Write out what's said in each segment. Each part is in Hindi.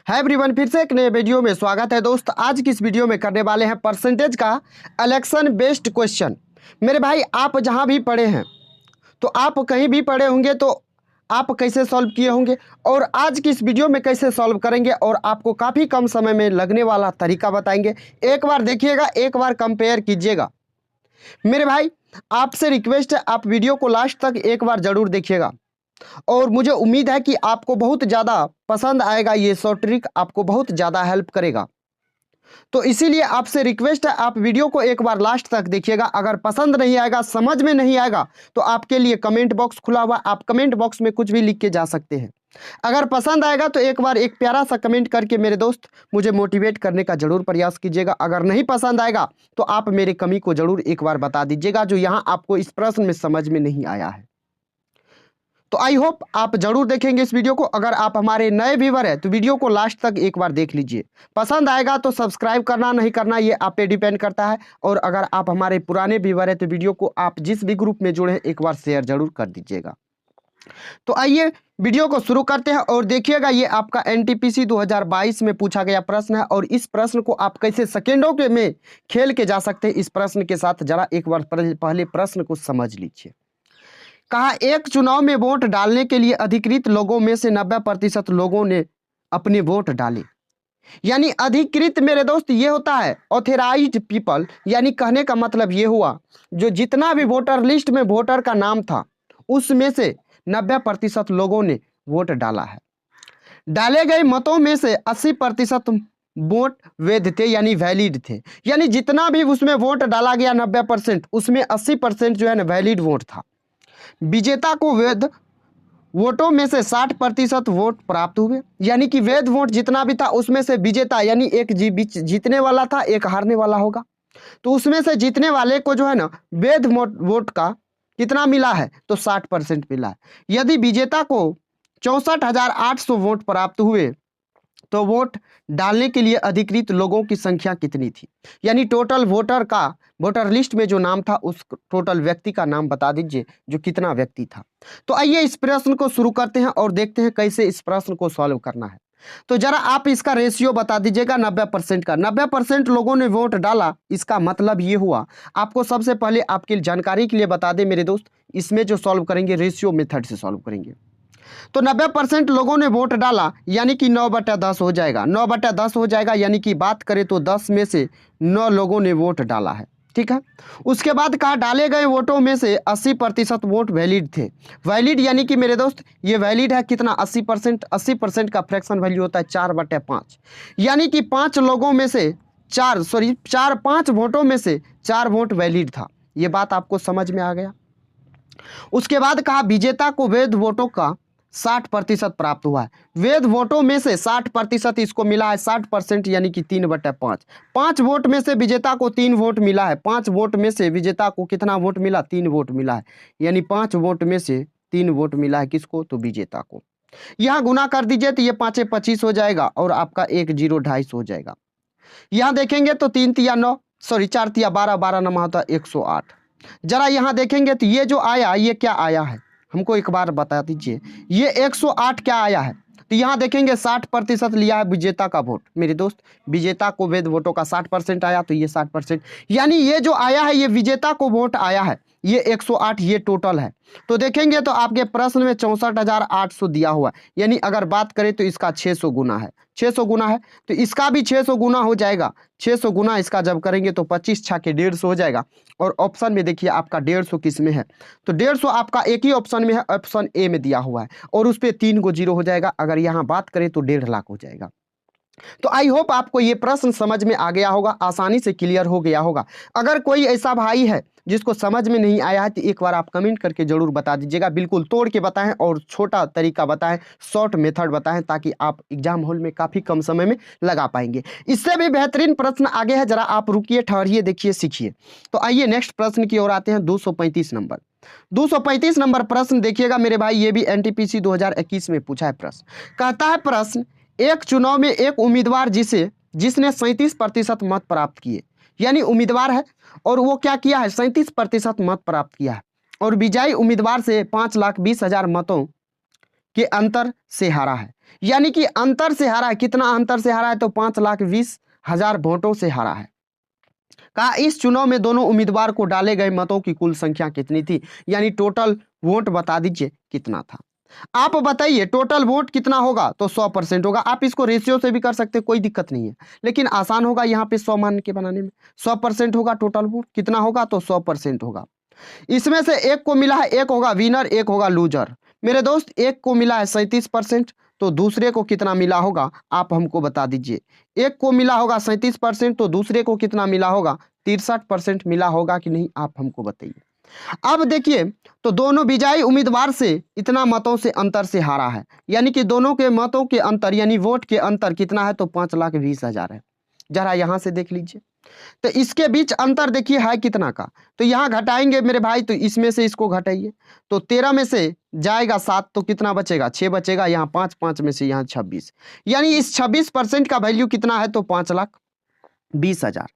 है एवरीवन, फिर से एक नए वीडियो में स्वागत है दोस्त। आज की इस वीडियो में करने वाले हैं परसेंटेज का इलेक्शन बेस्ड क्वेश्चन। मेरे भाई, आप जहां भी पढ़े हैं तो आप कहीं भी पढ़े होंगे तो आप कैसे सॉल्व किए होंगे और आज की इस वीडियो में कैसे सॉल्व करेंगे और आपको काफ़ी कम समय में लगने वाला तरीका बताएंगे। एक बार देखिएगा, एक बार कंपेयर कीजिएगा। मेरे भाई, आपसे रिक्वेस्ट है, आप वीडियो को लास्ट तक एक बार ज़रूर देखिएगा और मुझे उम्मीद है कि आपको बहुत ज़्यादा पसंद आएगा। ये शॉर्ट ट्रिक आपको बहुत ज़्यादा हेल्प करेगा, तो इसीलिए आपसे रिक्वेस्ट है, आप वीडियो को एक बार लास्ट तक देखिएगा। अगर पसंद नहीं आएगा, समझ में नहीं आएगा, तो आपके लिए कमेंट बॉक्स खुला हुआ, आप कमेंट बॉक्स में कुछ भी लिख के जा सकते हैं। अगर पसंद आएगा तो एक बार एक प्यारा सा कमेंट करके मेरे दोस्त मुझे मोटिवेट करने का जरूर प्रयास कीजिएगा। अगर नहीं पसंद आएगा तो आप मेरे कमी को जरूर एक बार बता दीजिएगा, जो यहाँ आपको इस प्रश्न में समझ में नहीं आया है। तो आई होप आप जरूर देखेंगे इस वीडियो को। अगर आप हमारे नए व्यूवर हैं तो वीडियो को लास्ट तक एक बार देख लीजिए। पसंद आएगा तो सब्सक्राइब करना नहीं करना ये आप पे डिपेंड करता है, और अगर आप हमारे पुराने व्यूवर हैं तो वीडियो को आप जिस भी ग्रुप में जुड़े हैं एक बार शेयर जरूर कर दीजिएगा। तो आइए वीडियो को शुरू करते हैं और देखिएगा, ये आपका एनटीपीसी 2022 में पूछा गया प्रश्न है और इस प्रश्न को आप कैसे सेकेंडों के में खेल के जा सकते हैं इस प्रश्न के साथ। जरा एक बार पहले प्रश्न को समझ लीजिए। कहा, एक चुनाव में वोट डालने के लिए अधिकृत लोगों में से 90% लोगों ने अपने वोट डाले। यानी अधिकृत मेरे दोस्त ये होता है ऑथराइज्ड पीपल, यानी कहने का मतलब ये हुआ जो जितना भी वोटर लिस्ट में वोटर का नाम था उसमें से 90% लोगों ने वोट डाला है। डाले गए मतों में से 80% वोट वैध थे, यानी वैलिड थे। यानी जितना भी उसमें वोट डाला गया 90%, उसमें 80% जो है ना वैलिड वोट था। विजेता को वैध वोटों में से 60% वोट प्राप्त हुए, यानी कि वैध वोट जितना भी था उसमें से विजेता, यानी एक जीतने वाला था, एक हारने वाला होगा, तो उसमें से जीतने वाले को जो है ना वैध वोट का कितना मिला है, तो 60% मिला है। यदि विजेता को 64,800 वोट प्राप्त हुए तो वोट डालने के लिए अधिकृत लोगों की संख्या कितनी थी। यानी टोटल वोटर लिस्ट में जो नाम था उस टोटल व्यक्ति का नाम बता दीजिए, जो कितना व्यक्ति था। तो आइए इस प्रश्न को शुरू करते हैं और देखते हैं कैसे इस प्रश्न को सॉल्व करना है। तो जरा आप इसका रेशियो बता दीजिएगा 90% का। 90% लोगों ने वोट डाला, इसका मतलब ये हुआ। आपको सबसे पहले आपकी जानकारी के लिए बता दें मेरे दोस्त, इसमें जो सॉल्व करेंगे रेशियो मेथड से सॉल्व करेंगे। तो 90% लोगों ने वोट डाला, यानी कि 9/10 हो जाएगा। 9/10 हो जाएगा, यानी कि बात करें तो 10 में से 9 लोगों ने वोट डाला है। ठीक है। उसके बाद कहा, डाले गए वोटों में से 80% वोट वैलिड थे। वैलिड यानी कि मेरे दोस्त ये वैलिड है कितना, 80%। 80% का फ्रैक्शन वैल्यू होता है 4/5, यानी कि 5 लोगों में से 5 वोटों में से 4 वोट वैलिड था। ये बात आपको समझ में आ गया। उसके बाद कहा, विजेता को वैध वोटों का 60% प्राप्त हुआ है। वैध वोटों में से 60% इसको मिला है, 60% यानी कि 3/5। 5 वोट में से विजेता को 3 वोट मिला है। 5 वोट में से विजेता को कितना वोट मिला, 3 वोट मिला है। यानी 5 वोट में से 3 वोट मिला है किसको, तो विजेता को। यहाँ गुना कर दीजिए तो ये 5 25 हो जाएगा और आपका 1 0 250 हो जाएगा। यहाँ देखेंगे तो 3 तिया 9, 4 तिया 12, 12 9 होता 108। जरा यहाँ देखेंगे तो ये जो आया ये क्या आया है, हमको एक बार बता दीजिए। ये 108 क्या आया है, तो यहाँ देखेंगे 60% लिया है विजेता का वोट। मेरे दोस्त, विजेता को वैध वोटों का 60% आया, तो ये 60%, यानी ये जो आया है ये विजेता को वोट आया है, ये 108 ये टोटल है। तो देखेंगे तो आपके प्रश्न में 64,800 दिया हुआ है, यानी अगर बात करें तो इसका 600 गुना है। 600 गुना है तो इसका भी 600 गुना हो जाएगा। 600 गुना इसका जब करेंगे तो 25 छाके 150 हो जाएगा। और ऑप्शन में देखिए आपका 150 किस में है, तो 150 आपका एक ही ऑप्शन में है, ऑप्शन ए में दिया हुआ है, और उस पर 3 को 0 हो जाएगा। अगर यहाँ बात करें तो 1.5 लाख हो जाएगा। तो आई होप आपको ये प्रश्न समझ में आ गया होगा, आसानी से क्लियर हो गया होगा। अगर कोई ऐसा भाई है जिसको समझ में नहीं आया है तो एक बार आप कमेंट करके जरूर बता दीजिएगा। बिल्कुल तोड़ के बताएं और छोटा तरीका बताएं, शॉर्ट मेथड बताएं, ताकि आप एग्जाम हॉल में काफ़ी कम समय में लगा पाएंगे। इससे भी बेहतरीन प्रश्न आगे है, जरा आप रुकिए, ठहरिए, देखिए, सीखिए। तो आइए नेक्स्ट प्रश्न की ओर आते हैं। 235 नंबर 235 नंबर प्रश्न देखिएगा मेरे भाई, ये भी एनटीपीसी 2021 में पूछा है प्रश्न। कहता है प्रश्न, एक चुनाव में एक उम्मीदवार जिसने 37% मत प्राप्त किए, यानी उम्मीदवार है और वो क्या किया है, 37% मत प्राप्त किया है, और विजयी उम्मीदवार से 5,20,000 मतों के अंतर से हारा है, यानी कि अंतर से हारा है। कितना अंतर से हारा है? तो 5,20,000 वोटों से हारा है। कहा इस चुनाव में दोनों उम्मीदवार को डाले गए मतों की कुल संख्या कितनी थी, यानी टोटल वोट बता दीजिए कितना था। आप बताइए टोटल वोट कितना होगा? तो 100% होगा। आप इसको रेशियो से भी कर सकते, कोई दिक्कत नहीं है, लेकिन आसान होगा यहाँ पे 100 मान के बनाने में। 100% होगा टोटल वोट। कितना होगा? तो 100% होगा। इसमें से एक को मिला है, एक होगा विनर, एक होगा लूजर। मेरे दोस्त एक को मिला है 37%, तो दूसरे को कितना मिला होगा आप हमको बता दीजिए। एक को मिला होगा 37%, तो दूसरे को कितना मिला होगा? 63% मिला होगा कि नहीं, आप हमको बताइए। अब देखिए, तो दोनों विजयी उम्मीदवार से इतना मतों से अंतर से हारा है, यानी कि दोनों के मतों के अंतर यानी वोट के अंतर कितना है? तो 5,20,000 है। जरा यहां से देख लीजिए, तो इसके बीच अंतर देखिए है कितना का। तो यहाँ घटाएंगे मेरे भाई, तो इसमें से इसको घटाइए, तो 13 में से जाएगा 7, तो कितना बचेगा? 6 बचेगा। यहाँ 5, 5 में से यहाँ 26, यानी इस 26% का वैल्यू कितना है? तो 5,20,000।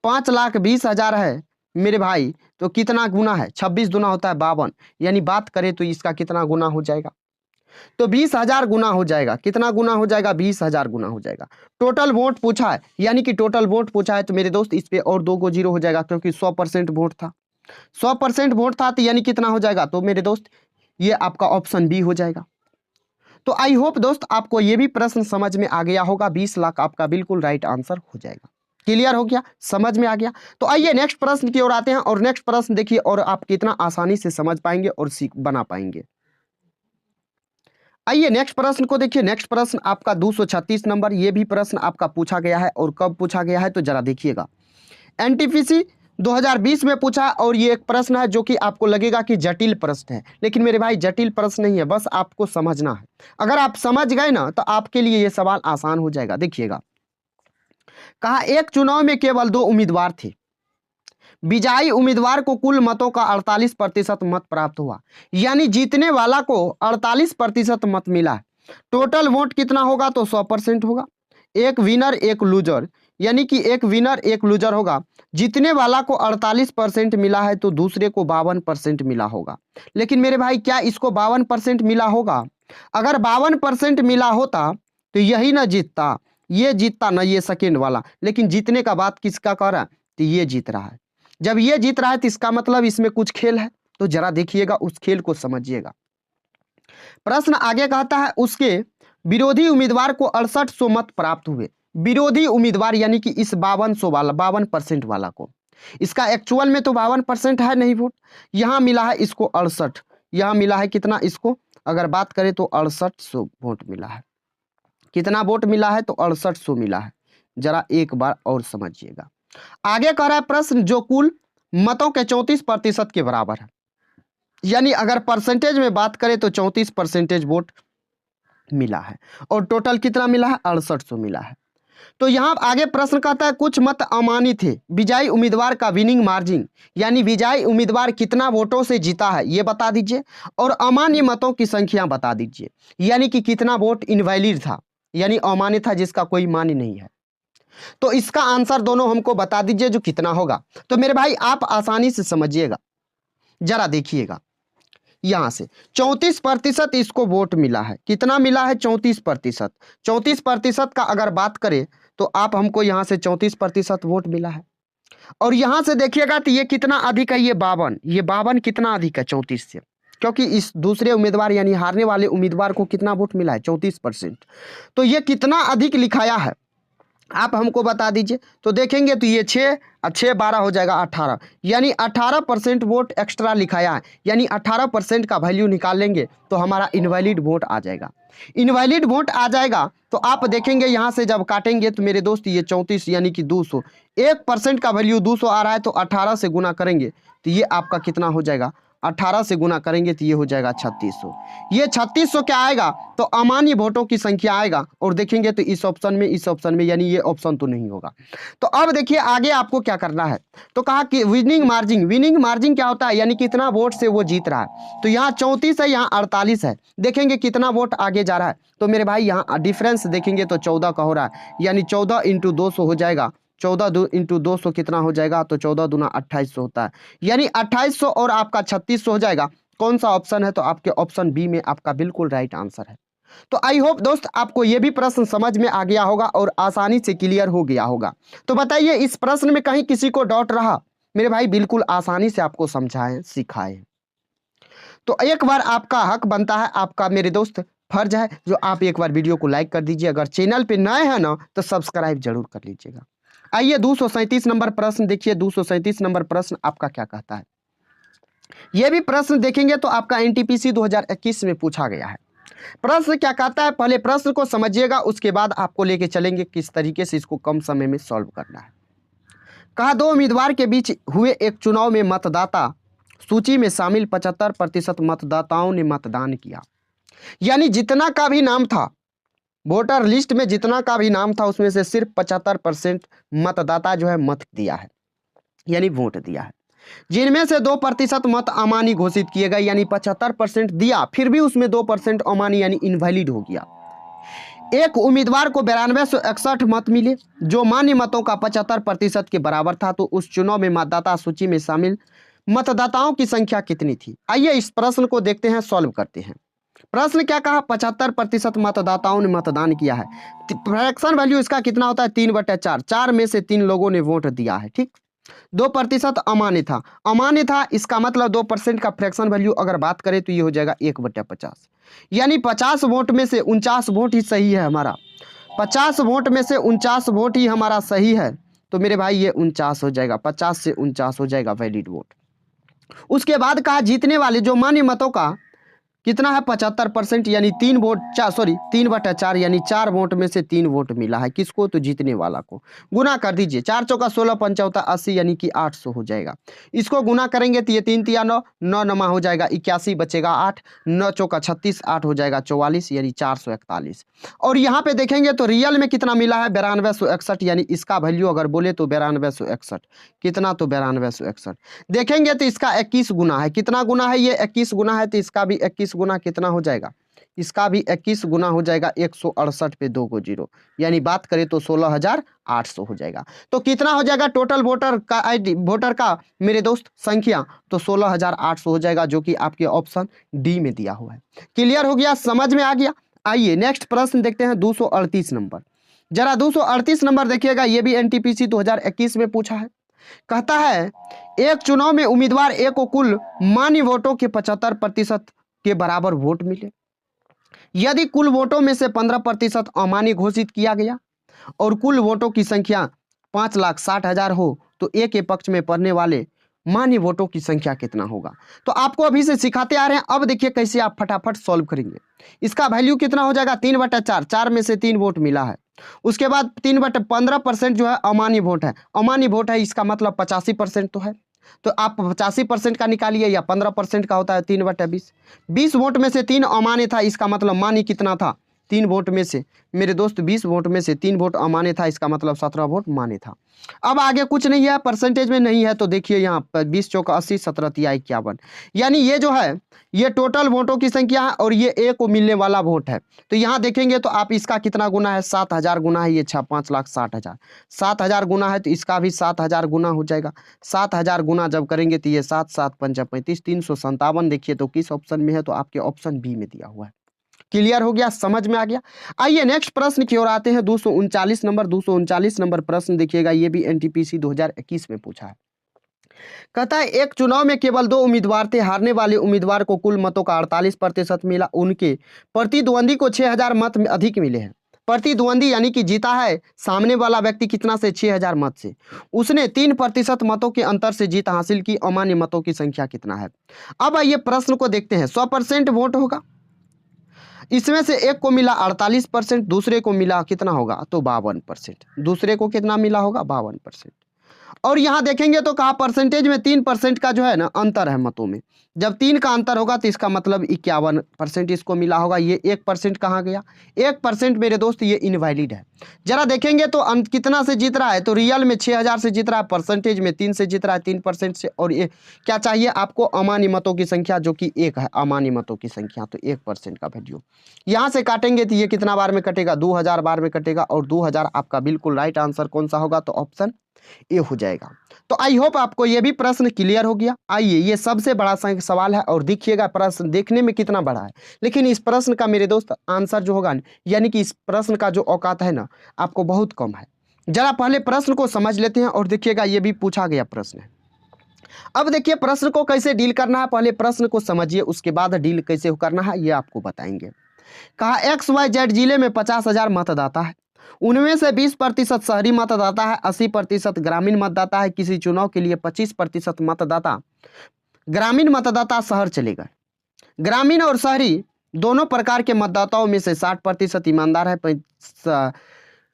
5,20,000 है मेरे भाई, तो कितना गुना है? 26 गुना होता है 52, यानी बात करें तो इसका कितना गुना हो जाएगा? तो 20,000 गुना हो जाएगा। कितना गुना हो जाएगा? 20,000 गुना हो जाएगा। टोटल वोट पूछा है, यानी कि टोटल वोट पूछा है, तो मेरे दोस्त इस पे और 2 को 0 हो जाएगा, क्योंकि 100% वोट था। 100% वोट था, तो यानी कितना हो जाएगा? तो मेरे दोस्त ये आपका ऑप्शन बी हो जाएगा। तो आई होप दोस्त आपको ये भी प्रश्न समझ में आ गया होगा। 20 लाख आपका बिल्कुल राइट आंसर हो जाएगा। क्लियर हो गया? समझ में आ गया? तो आइए नेक्स्ट प्रश्न की ओर आते हैं, और नेक्स्ट प्रश्न देखिए और आप कितना आसानी से समझ पाएंगे और सीख बना पाएंगे। आइए नेक्स्ट प्रश्न को देखिए। नेक्स्ट प्रश्न आपका 236 नंबर। ये भी प्रश्न आपका पूछा गया है, और कब पूछा गया है तो जरा देखिएगा। एनटीपीसी 2020 में पूछा, और ये एक प्रश्न है जो कि आपको लगेगा कि जटिल प्रश्न है, लेकिन मेरे भाई जटिल प्रश्न नहीं है, बस आपको समझना है। अगर आप समझ गए ना तो आपके लिए ये सवाल आसान हो जाएगा। देखिएगा, कहा एक चुनाव में केवल 2 उम्मीदवार थे। विजयी उम्मीदवार को कुल मतों का 48% मत प्राप्त हुआ, यानी जीतने वाला को 48% मत मिला है। टोटल वोट कितना होगा? तो 100% होगा। एक विनर एक लूजर, यानी कि एक विनर एक लूजर होगा। जीतने वाला को 48% मिला है, तो दूसरे को 52% मिला होगा। लेकिन मेरे भाई क्या इसको 52% मिला होगा? अगर 52% मिला होता तो यही ना जीतता, ये जीतता ना ये सेकेंड वाला। लेकिन जीतने का बात किसका कर रहा है? तो ये जीत रहा है। जब ये जीत रहा है तो इसका मतलब इसमें कुछ खेल है, तो जरा देखिएगा, उस खेल को समझिएगा। प्रश्न आगे कहता है उसके विरोधी उम्मीदवार को 6800 मत प्राप्त हुए। विरोधी उम्मीदवार यानी कि इस 5200 वाला 52% वाला को, इसका एक्चुअल में तो 52% है नहीं वोट, यहाँ मिला है इसको 68। यहाँ मिला है कितना इसको? अगर बात करें तो 6800 वोट मिला है। कितना वोट मिला है? तो 6800 मिला है। जरा एक बार और समझिएगा। आगे कह रहा है प्रश्न जो कुल मतों के 34% के बराबर है, यानी अगर परसेंटेज में बात करें तो 34% वोट मिला है, और टोटल कितना मिला है? 6800 मिला है। तो यहां आगे प्रश्न कहता है कुछ मत अमान्य थे। विजयी उम्मीदवार का विनिंग मार्जिन, यानी विजयी उम्मीदवार कितना वोटों से जीता है ये बता दीजिए, और अमान्य मतों की संख्या बता दीजिए, यानी कि कितना वोट इनवैलिड था, यानी अमान्य था जिसका कोई मान्य नहीं है। तो इसका आंसर दोनों हमको बता दीजिए जो कितना होगा। तो मेरे भाई आप आसानी से समझिएगा, जरा देखिएगा। यहां से 34% इसको वोट मिला है। कितना मिला है? 34%। 34% का अगर बात करें तो आप हमको यहां से 34% वोट मिला है, और यहां से देखिएगा तो ये कितना अधिक है? ये 52। ये 52 कितना अधिक है 34 से? क्योंकि इस दूसरे उम्मीदवार यानी हारने वाले उम्मीदवार को कितना वोट मिला है? 34%। तो ये कितना अधिक लिखाया है आप हमको बता दीजिए। तो देखेंगे तो ये 6 और 6 12 हो जाएगा 18, यानी 18% वोट एक्स्ट्रा लिखाया है, यानी 18% का वैल्यू निकाल लेंगे तो हमारा इनवैलिड वोट आ जाएगा। इनवैलिड वोट आ जाएगा तो आप देखेंगे यहाँ से जब काटेंगे तो मेरे दोस्त ये 34 यानी कि 200, 1% का वैल्यू 200 आ रहा है, तो 18 से गुना करेंगे तो ये आपका कितना हो जाएगा? 18 से गुना करेंगे तो ये हो जाएगा 3600। ये 3600 क्या आएगा? तो अमान्य वोटों की संख्या आएगा, और देखेंगे तो इस ऑप्शन में, यानी ये ऑप्शन तो नहीं होगा। तो अब देखिए आगे आपको क्या करना है। तो कहा कि विनिंग मार्जिन क्या होता है? यानी कितना वोट से वो जीत रहा है। तो यहाँ 34 है, यहाँ 48 है। देखेंगे कितना वोट आगे जा रहा है, तो मेरे भाई यहाँ डिफरेंस देखेंगे तो 14 का हो रहा है, यानी 14 × 200 हो जाएगा। 14 × 200 कितना हो जाएगा? तो 14 दूना 2800 होता है, यानी 2800 और आपका 3600 हो जाएगा। कौन सा ऑप्शन है, तो आपके ऑप्शन बी में आपका बिल्कुल राइट आंसर है। तो आई होप दोस्त आपको ये भी प्रश्न समझ में आ गया होगा और आसानी से क्लियर हो गया होगा। तो बताइए इस प्रश्न में कहीं किसी को डाउट रहा? मेरे भाई बिल्कुल आसानी से आपको समझाएं सिखाएं। तो एक बार आपका हक बनता है, आपका मेरे दोस्त फर्ज है जो आप एक बार वीडियो को लाइक कर दीजिए। अगर चैनल पे नए हैं ना तो सब्सक्राइब जरूर कर लीजिएगा। आइए 237 नंबर प्रश्न देखिए। 237 नंबर प्रश्न आपका क्या कहता है? यह भी प्रश्न देखेंगे तो आपका एनटीपीसी 2021 में पूछा गया है। प्रश्न क्या कहता है, पहले प्रश्न को समझिएगा, उसके बाद आपको लेके चलेंगे किस तरीके से इसको कम समय में सॉल्व करना है। कहा दो उम्मीदवार के बीच हुए एक चुनाव में मतदाता सूची में शामिल 75% मतदाताओं ने मतदान किया। यानी जितना का भी नाम था वोटर लिस्ट में, जितना का भी नाम था उसमें से सिर्फ 75% मतदाता जो है मत दिया है, यानी वोट दिया है। जिनमें से 2% मत अमान्य घोषित किए गए, यानी 75% दिया फिर भी उसमें 2% अमान्य यानी इनवैलिड हो गया। एक उम्मीदवार को 9261 मत मिले जो मान्य मतों का 75% के बराबर था। तो उस चुनाव में मतदाता सूची में शामिल मतदाताओं की संख्या कितनी थी? आइए इस प्रश्न को देखते हैं, सॉल्व करते हैं। प्रश्न क्या कहा? 75% मतदाताओं ने मतदान किया है। फ्रैक्शन वैल्यू इसका कितना होता है? 3/4। 4 में से 3 लोगों ने वोट दिया है, ठीक। 2% अमान्य था। अमान्य था इसका मतलब 2% का फ्रैक्शन वैल्यू अगर बात करें तो ये हो जाएगा 1/50, यानी 50 वोट में से 49 वोट ही सही है हमारा। 50 वोट में से 49 वोट ही हमारा सही है। तो मेरे भाई ये 49 हो जाएगा, 50 से 49 हो जाएगा वैलिड वोट। उसके बाद कहा जीतने वाले जो मान्य मतों का कितना है? 75%, यानी 3/4 यानी 4 वोट में से 3 वोट मिला है किसको? तो जीतने वाला को। गुना कर दीजिए, 4 चौका 16, 5 चौका 80 यानी कि 800 हो जाएगा। इसको गुना करेंगे तो ये 3 तिया 9, 9 नमा हो जाएगा 81, बचेगा 8, 9 चौका 36, 8 हो जाएगा 44 यानी 441। और यहाँ पे देखेंगे तो रियल में कितना मिला है? 9261, यानी इसका वैल्यू अगर बोले तो 9261 कितना? तो 9261। देखेंगे तो इसका 21 गुना है। कितना गुना है? ये 21 गुना है, तो इसका भी 21 गुना कितना हो जाएगा? इसका भी 21 गुना हो जाएगा 168 पे 2 को 0, यानी बात करें तो 16,800 हो जाएगा। तो कितना हो जाएगा टोटल वोटर का वोटर का मेरे दोस्त संख्या? तो 16,800 हो जाएगा, जो कि आपके ऑप्शन डी में दिया हुआ है। क्लियर हो गया? समझ में आ गया? आइए नेक्स्ट प्रश्न देखते हैं 238 नंबर। जरा 238 नंबर देखिएगा, ये भी एनटीपीसी 2021 में पूछा है। कहता है एक चुनाव में उम्मीदवार ए को कुल मान्य वोटों के 75% के बराबर वोट मिले। यदि कुल वोटों में से 15% अमान्य घोषित किया गया और कुल वोटों की संख्या 5,60,000 हो तो ए के पक्ष में पड़ने वाले मान्य वोटों की संख्या कितना होगा? तो आपको अभी से सिखाते आ रहे हैं, अब देखिए कैसे आप फटाफट सॉल्व करेंगे। इसका वैल्यू कितना हो जाएगा? 3/4, 4 में से 3 वोट मिला है। उसके बाद 3/15% जो है अमान्य वोट है। अमान्य वोट है इसका मतलब 85% तो है। तो आप 85% का निकालिए, या 15% का होता है 3/20। 20 वोट में से 3 अमान्य था, इसका मतलब मान्य कितना था? 3 वोट में से मेरे दोस्त 20 वोट में से 3 वोट अमान्य था, इसका मतलब 17 वोट मान्य था। अब आगे कुछ नहीं है, परसेंटेज में नहीं है, तो देखिए यहाँ पर 20 चौका 80, 17 तिया 51, यानी ये जो है ये टोटल वोटों की संख्या है और ये ए को मिलने वाला वोट है। तो यहाँ देखेंगे तो आप इसका कितना गुना है? 7,000 गुना है, ये 5,60,000। 7,000 गुना है तो इसका भी 7,000 गुना हो जाएगा। 7,000 गुना जब करेंगे तो ये 7 7 पंचा 35, 357। देखिए तो किस ऑप्शन में है? तो आपके ऑप्शन बी में दिया हुआ है। क्लियर हो गया? समझ में आ गया? आइए नेक्स्ट प्रश्न की ओर आते हैं। 239 नंबर। 239 नंबर प्रश्न देखिएगा, ये भी एनटीपीसी 2021 में पूछा है। कहता है एक चुनाव में केवल 2 उम्मीदवार थे। हारने वाले उम्मीदवार को कुल मतों का 48% मिला। उनके प्रतिद्वंदी को 6,000 मत में अधिक मिले हैं। प्रतिद्वंदी यानी कि जीता है सामने वाला व्यक्ति कितना से? 6,000 मत से। उसने 3% मतों के अंतर से जीत हासिल की। अमान्य मतों की संख्या कितना है? अब आइए प्रश्न को देखते हैं। 100% वोट होगा, इसमें से एक को मिला 48%, दूसरे को मिला कितना होगा? तो 52%। दूसरे को कितना मिला होगा? 52%। और यहाँ देखेंगे तो कहा परसेंटेज में 3% का जो है ना अंतर है मतों में। जब 3 का अंतर होगा तो इसका मतलब 51% इसको मिला होगा। ये 1% कहाँ गया? 1% मेरे दोस्त ये इनवैलिड है। जरा देखेंगे तो अंत कितना से जीत रहा है? तो रियल में 6,000 से जीत रहा है, परसेंटेज में 3 से जीत रहा है, 3% से। और ये क्या चाहिए आपको? अमान्य मतों की संख्या, जो कि 1 है अमान्य मतों की संख्या। तो 1% का वैल्यू यहाँ से काटेंगे तो ये कितना बार में कटेगा? 2000 बार में कटेगा। और 2000 आपका बिल्कुल राइट आंसर कौन सा होगा? तो ऑप्शन ए हो जाएगा। तो आई होप आपको ये भी प्रश्न क्लियर हो गया। आइए, ये सबसे बड़ा सवाल है और देखिएगा प्रश्न देखने में कितना बड़ा है, लेकिन इस प्रश्न का मेरे दोस्त आंसर जो होगा यानी कि इस प्रश्न का जो औकात है ना आपको बहुत कम है। जरा पहले प्रश्न को समझ लेते हैं और देखिएगा ये भी पूछा गया प्रश्न है। अब देखिए प्रश्न को कैसे डील करना है, पहले प्रश्न को समझिए उसके बाद डील कैसे करना है ये आपको बताएंगे। कहा XYZ जिले में 50,000 मतदाता है, उनमें से 20% शहरी मतदाता है, 80% ग्रामीण मतदाता है। किसी चुनाव के लिए 25% मतदाता ग्रामीण मतदाता शहर चले गए। ग्रामीण और शहरी दोनों प्रकार के मतदाताओं में से 60% ईमानदार है,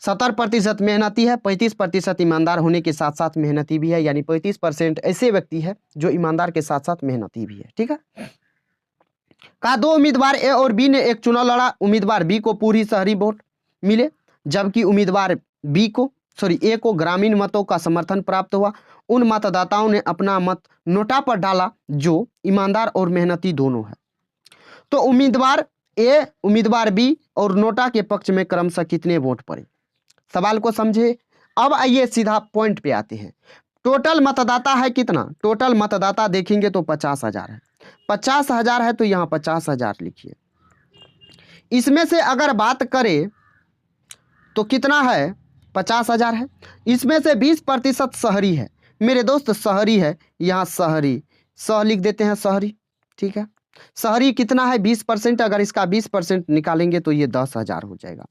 70% मेहनती है, 35% ईमानदार होने के साथ साथ मेहनती भी है, यानी 35% ऐसे व्यक्ति है जो ईमानदार के साथ साथ मेहनती भी है। ठीक है। कहा दो उम्मीदवार ए और बी ने एक चुनाव लड़ा, उम्मीदवार बी को पूरी शहरी वोट मिले जबकि उम्मीदवार ए को ग्रामीण मतों का समर्थन प्राप्त हुआ। उन मतदाताओं ने अपना मत नोटा पर डाला जो ईमानदार और मेहनती दोनों है। तो उम्मीदवार ए, उम्मीदवार बी और नोटा के पक्ष में क्रमशः कितने वोट पड़े? सवाल को समझे। अब आइए सीधा पॉइंट पे आते हैं। टोटल मतदाता है कितना? टोटल मतदाता देखेंगे तो 50,000 है। 50,000 है तो यहाँ 50,000 लिखिए। इसमें से अगर बात करें तो कितना है? 50,000 है। इसमें से 20% शहरी है मेरे दोस्त, शहरी है, यहाँ शहरी लिख देते हैं शहरी। ठीक है। शहरी कितना है? 20%। अगर इसका 20% निकालेंगे तो ये 10,000 हो जाएगा।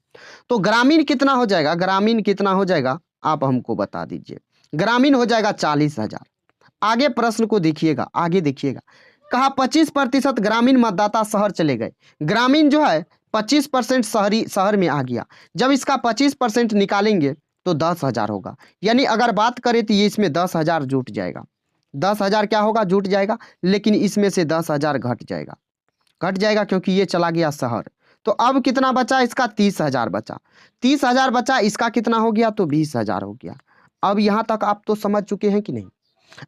तो ग्रामीण कितना हो जाएगा? ग्रामीण कितना हो जाएगा आप हमको बता दीजिए। ग्रामीण हो जाएगा 40,000। आगे प्रश्न को देखिएगा, आगे देखिएगा। कहा 25% ग्रामीण मतदाता शहर चले गए। ग्रामीण जो है 25% शहर में आ गया। जब इसका 25% निकालेंगे तो 10,000 होगा, यानी अगर बात करें तो ये इसमें 10,000 जुट जाएगा। 10,000 क्या होगा? जुट जाएगा, लेकिन इसमें से 10,000 घट जाएगा क्योंकि ये चला गया शहर। तो अब कितना बचा? इसका 30,000 बचा। 30,000 बचा, इसका कितना हो गया? तो 20,000 हो गया। अब यहाँ तक आप तो समझ चुके हैं कि नहीं?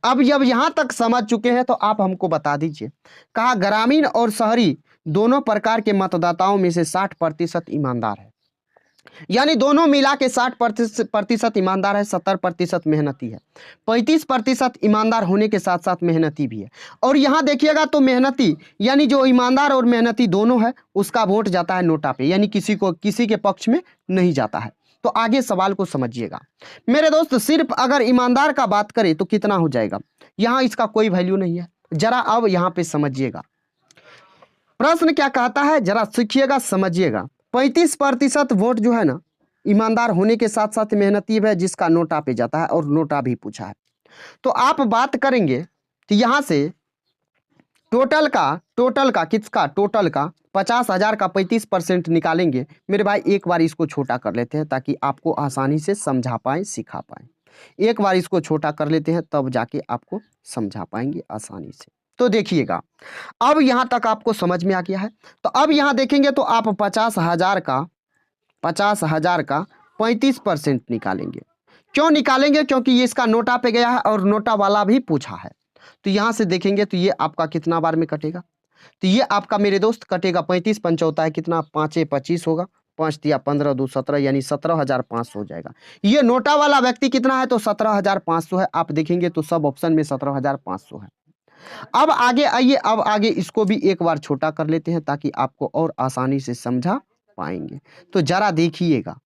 अब जब यहाँ तक समझ चुके हैं तो आप हमको बता दीजिए। कहा ग्रामीण और शहरी दोनों प्रकार के मतदाताओं में से 60% ईमानदार है, यानी दोनों मिला के 60% ईमानदार है, 70% मेहनती है। 35% ईमानदार होने के साथ साथ मेहनती भी है। और यहाँ देखिएगा तो मेहनती यानी जो ईमानदार और मेहनती दोनों है उसका वोट जाता है नोटा पे, यानी किसी के पक्ष में नहीं जाता है। तो आगे सवाल को समझिएगा मेरे दोस्त। सिर्फ अगर ईमानदार का बात करें तो कितना हो जाएगा? यहाँ इसका कोई वैल्यू नहीं है। जरा अब यहाँ पे समझिएगा प्रश्न क्या कहता है, जरा सीखिएगा, समझिएगा। 35% वोट जो है ना ईमानदार होने के साथ साथ मेहनती है, जिसका नोटा पे जाता है, और नोटा भी पूछा है। तो आप बात करेंगे तो यहाँ से टोटल का किसका? टोटल का 50,000 का 35% निकालेंगे। मेरे भाई एक बार इसको छोटा कर लेते हैं ताकि आपको आसानी से समझा पाए, सिखा पाए। एक बार इसको छोटा कर लेते हैं तब जाके आपको समझा पाएंगे आसानी से। तो देखिएगा अब यहाँ तक आपको समझ में आ गया है। तो अब यहाँ देखेंगे तो आप 50,000 का 35% निकालेंगे। क्यों निकालेंगे? क्योंकि ये इसका नोटा पे गया है और नोटा वाला भी पूछा है। तो यहाँ से देखेंगे तो ये आपका कितना बार में कटेगा? तो ये आपका मेरे दोस्त कटेगा 35 पंचौता है कितना? 5 25 होगा, 5 तिया 15 2 17, यानी 17,500 हो जाएगा। ये नोटा वाला व्यक्ति कितना है? तो 17,500 है। आप देखेंगे तो सब ऑप्शन में 17,500 है। अब आगे आइए, अब आगे इसको भी एक बार छोटा कर लेते हैं ताकि आपको और आसानी से समझा पाएंगे। तो जरा देखिएगा,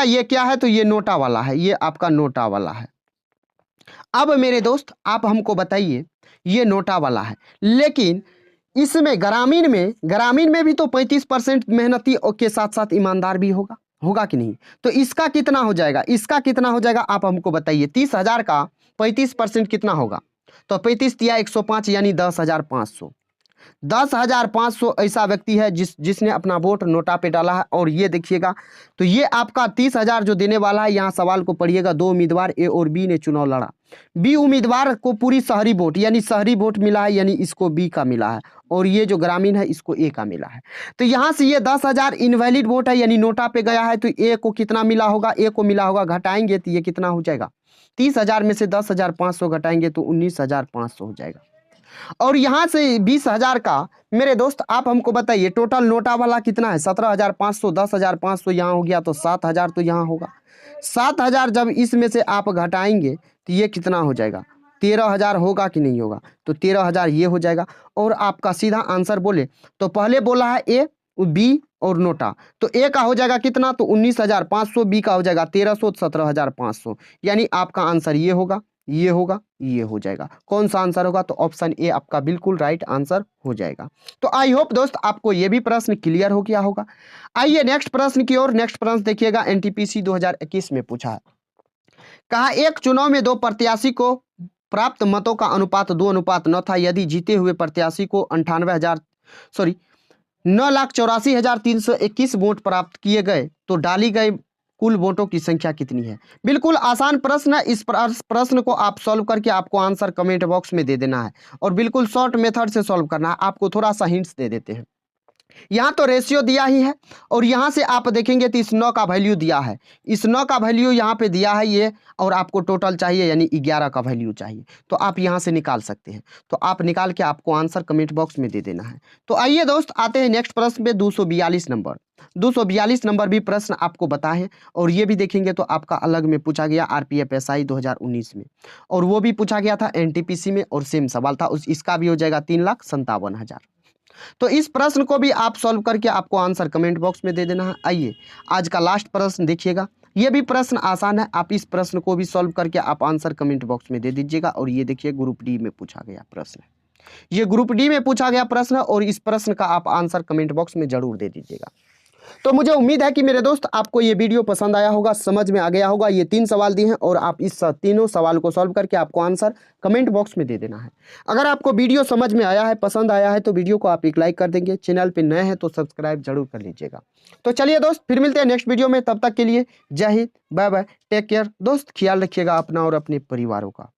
ये क्या है? तो ये नोटा वाला है, ये आपका नोटा वाला है। अब मेरे दोस्त आप हमको बताइए, ये नोटा वाला है, लेकिन इसमें ग्रामीण में भी तो 35% मेहनती के साथ साथ ईमानदार भी होगा कि नहीं? तो इसका कितना हो जाएगा? आप हमको बताइए। 30,000 का 35% कितना होगा? तो 35 तिया 105, यानी 10,500। 10,500 ऐसा व्यक्ति है जिसने अपना वोट नोटा पे डाला है। और ये देखिएगा तो ये आपका 30,000 जो देने वाला है, यहाँ सवाल को पढ़िएगा। दो उम्मीदवार ए और बी ने चुनाव लड़ा। बी उम्मीदवार को पूरी शहरी वोट यानी शहरी वोट मिला है, यानी इसको बी का मिला है, और ये जो ग्रामीण है इसको ए का मिला है। तो यहाँ से ये 10,000 इनवैलिड वोट है, यानी नोटा पे गया है। तो ए को कितना मिला होगा? ए को मिला होगा, घटाएंगे तो ये कितना हो जाएगा? 30,000 में से 10,500 घटाएंगे तो 19,500 हो जाएगा। और यहाँ से 20,000 का मेरे दोस्त आप हमको बताइए टोटल नोटा वाला कितना है, 17,500, 10,500 यहाँ हो गया तो 7,000 तो यहाँ होगा। 7,000 जब इसमें से आप घटाएंगे तो ये कितना हो जाएगा, 13,000 होगा कि नहीं होगा, तो 13,000 ये हो जाएगा। और आपका सीधा आंसर बोले तो पहले बोला है ए, बी और नोटा, तो ए का हो जाएगा कितना, तो 19,500, बी का हो जाएगा 1,300, 17,500, यानी आपका आंसर ये होगा, ये होगा, ये हो जाएगा। कौन सा आंसर होगा, तो ऑप्शन ए आपका बिल्कुल राइट आंसर हो जाएगा। तो आई होप दोस्त आपको ये भी प्रश्न क्लियर हो गया होगा। आइए नेक्स्ट प्रश्न की ओर। नेक्स्ट प्रश्न देखिएगा, एनटीपीसी 2021 में पूछा है, कहा एक चुनाव में दो प्रत्याशी को प्राप्त मतों का अनुपात 2:9 था। यदि जीते हुए प्रत्याशी को 9,84,321 वोट प्राप्त किए गए तो डाली गई कुल वोटों की संख्या कितनी है। बिल्कुल आसान प्रश्न है। इस प्रश्न को आप सॉल्व करके आपको आंसर कमेंट बॉक्स में दे देना है और बिल्कुल शॉर्ट मेथड से सॉल्व करना है। आपको थोड़ा सा हिंट्स दे देते हैं। यहाँ तो रेशियो दिया ही है और यहाँ से आप देखेंगे तो इस 9 का वैल्यू दिया है, इस 9 का वैल्यू यहाँ पे दिया है ये, और आपको टोटल चाहिए यानी 11 का वैल्यू चाहिए, तो आप यहाँ से निकाल सकते हैं। तो आप निकाल के आपको आंसर कमेंट बॉक्स में दे देना है। तो आइए दोस्त आते हैं नेक्स्ट प्रश्न पे, 242 नंबर। 242 नंबर भी प्रश्न आपको बता है और ये भी देखेंगे तो आपका अलग में पूछा गया RPFSI 2019 में, और वो भी पूछा गया था NTPC में और सेम सवाल था। इसका भी हो जाएगा 3,57,000। तो इस प्रश्न को भी आप सॉल्व करके आपको आंसर कमेंट बॉक्स में दे देना है। आइए आज का लास्ट प्रश्न देखिएगा, ये भी प्रश्न आसान है। आप इस प्रश्न को भी सॉल्व करके आप आंसर कमेंट बॉक्स में दे दीजिएगा। और ये देखिए ग्रुप डी में पूछा गया प्रश्न, ये ग्रुप डी में पूछा गया प्रश्न, और इस प्रश्न का आप आंसर कमेंट बॉक्स में जरूर दे दीजिएगा। तो मुझे उम्मीद है कि मेरे दोस्त आपको ये वीडियो पसंद आया होगा, समझ में आ गया होगा। ये 3 सवाल दिए हैं और आप इस तीनों सवाल को सॉल्व करके आपको आंसर कमेंट बॉक्स में दे देना है। अगर आपको वीडियो समझ में आया है, पसंद आया है, तो वीडियो को आप एक लाइक कर देंगे। चैनल पे नए हैं तो सब्सक्राइब जरूर कर लीजिएगा। तो चलिए दोस्त फिर मिलते हैं नेक्स्ट वीडियो में, तब तक के लिए जय Hind, bye bye, take care दोस्त, ख्याल रखिएगा अपना और अपने परिवारों का।